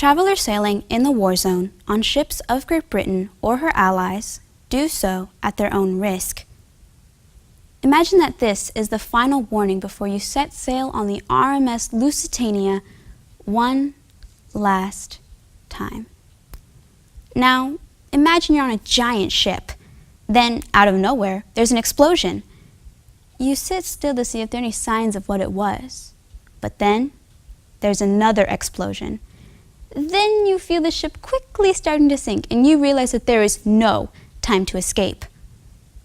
Travelers sailing in the war zone on ships of Great Britain or her allies do so at their own risk. Imagine that this is the final warning before you set sail on the RMS Lusitania one last time. Now, imagine you're on a giant ship. Then, out of nowhere, there's an explosion. You sit still to see if there are any signs of what it was. But then, there's another explosion. Then you feel the ship quickly starting to sink, and you realize that there is no time to escape.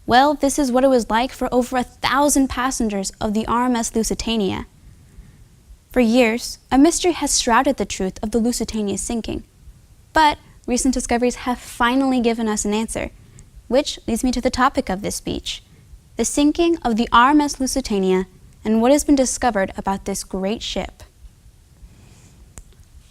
Well, this is what it was like for over 1,000 passengers of the RMS Lusitania. For years, a mystery has shrouded the truth of the Lusitania's sinking. But recent discoveries have finally given us an answer, which leads me to the topic of this speech, the sinking of the RMS Lusitania and what has been discovered about this great ship.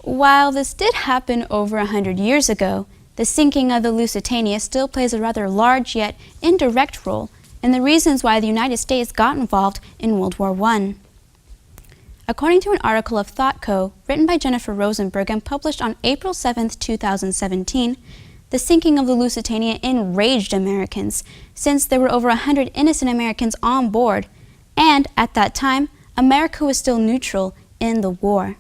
While this did happen over 100 years ago, the sinking of the Lusitania still plays a rather large yet indirect role in the reasons why the United States got involved in World War I. According to an article of Thought Co. written by Jennifer Rosenberg and published on April 7, 2017, the sinking of the Lusitania enraged Americans, since there were over 100 innocent Americans on board, and at that time, America was still neutral in the war.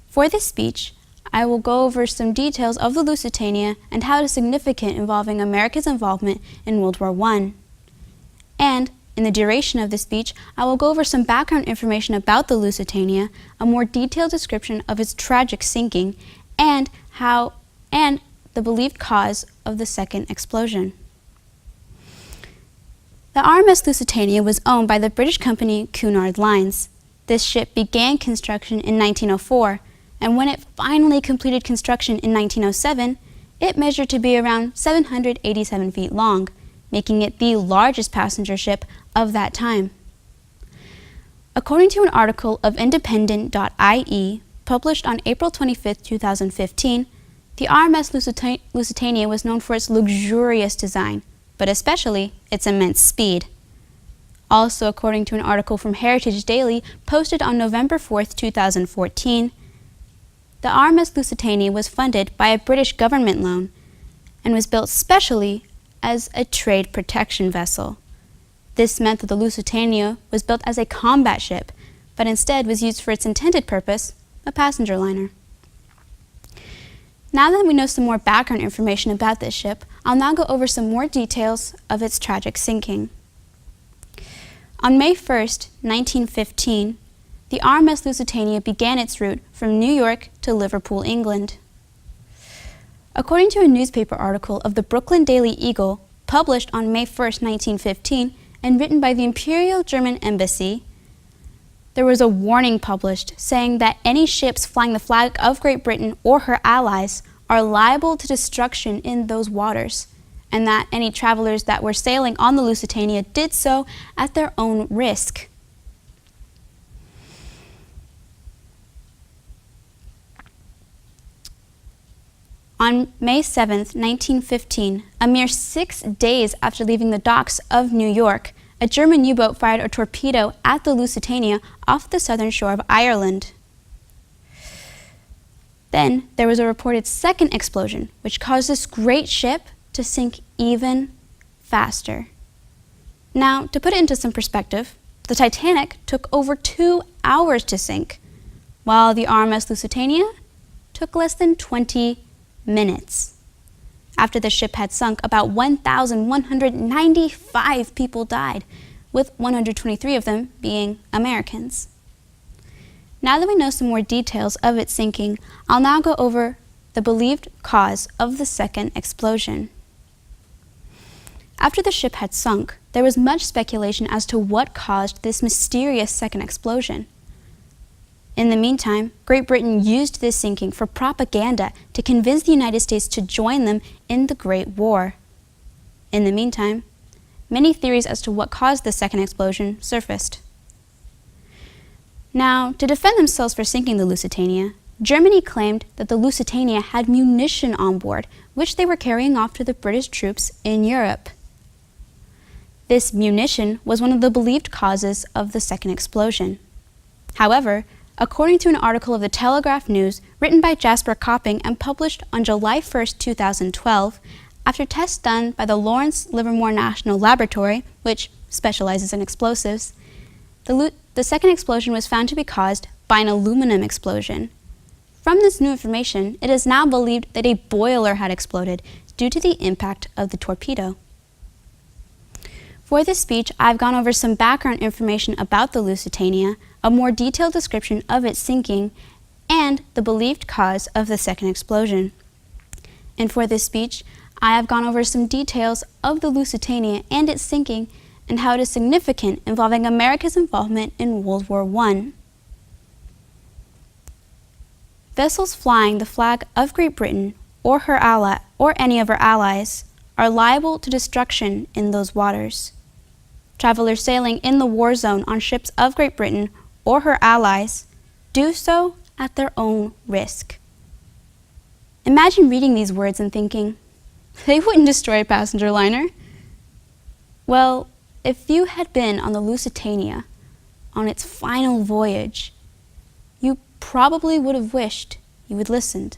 For this speech, I will go over some details of the Lusitania and how it is significant involving America's involvement in World War I. And in the duration of this speech, I will go over some background information about the Lusitania, a more detailed description of its tragic sinking, and the believed cause of the second explosion. The RMS Lusitania was owned by the British company Cunard Lines. This ship began construction in 1904, and when it finally completed construction in 1907, it measured to be around 787 feet long, making it the largest passenger ship of that time. According to an article of Independent.ie, published on April 25, 2015, the RMS Lusitania was known for its luxurious design, but especially its immense speed. Also, according to an article from Heritage Daily posted on November 4, 2014, the RMS Lusitania was funded by a British government loan and was built specially as a trade protection vessel. This meant that the Lusitania was built as a combat ship, but instead was used for its intended purpose, a passenger liner. Now that we know some more background information about this ship, I'll now go over some more details of its tragic sinking. On May 1, 1915, the RMS Lusitania began its route from New York to Liverpool, England. According to a newspaper article of the Brooklyn Daily Eagle, published on May 1, 1915, and written by the Imperial German Embassy, there was a warning published saying that any ships flying the flag of Great Britain or her allies are liable to destruction in those waters, and that any travelers that were sailing on the Lusitania did so at their own risk. On May 7, 1915, a mere 6 days after leaving the docks of New York, a German U-boat fired a torpedo at the Lusitania off the southern shore of Ireland. Then there was a reported second explosion, which caused this great ship to sink even faster. Now, to put it into some perspective, the Titanic took over 2 hours to sink, while the RMS Lusitania took less than 20 minutes. After the ship had sunk, about 1,195 people died, with 123 of them being Americans. Now that we know some more details of its sinking, I'll now go over the believed cause of the second explosion. After the ship had sunk, there was much speculation as to what caused this mysterious second explosion. In the meantime, Great Britain used this sinking for propaganda to convince the United States to join them in the Great War. In the meantime, many theories as to what caused the second explosion surfaced. Now, to defend themselves for sinking the Lusitania, Germany claimed that the Lusitania had munition on board, which they were carrying off to the British troops in Europe. This munition was one of the believed causes of the second explosion. However, according to an article of the Telegraph News written by Jasper Copping and published on July 1, 2012, after tests done by the Lawrence Livermore National Laboratory, which specializes in explosives, the second explosion was found to be caused by an aluminum explosion. From this new information, it is now believed that a boiler had exploded due to the impact of the torpedo. For this speech, I've gone over some background information about the Lusitania, a more detailed description of its sinking, and the believed cause of the second explosion. And for this speech, I have gone over some details of the Lusitania and its sinking and how it is significant involving America's involvement in World War I. Vessels flying the flag of Great Britain or her ally or any of her allies are liable to destruction in those waters. Travelers sailing in the war zone on ships of Great Britain or her allies do so at their own risk. Imagine reading these words and thinking, they wouldn't destroy a passenger liner. Well, if you had been on the Lusitania on its final voyage, you probably would have wished you had listened.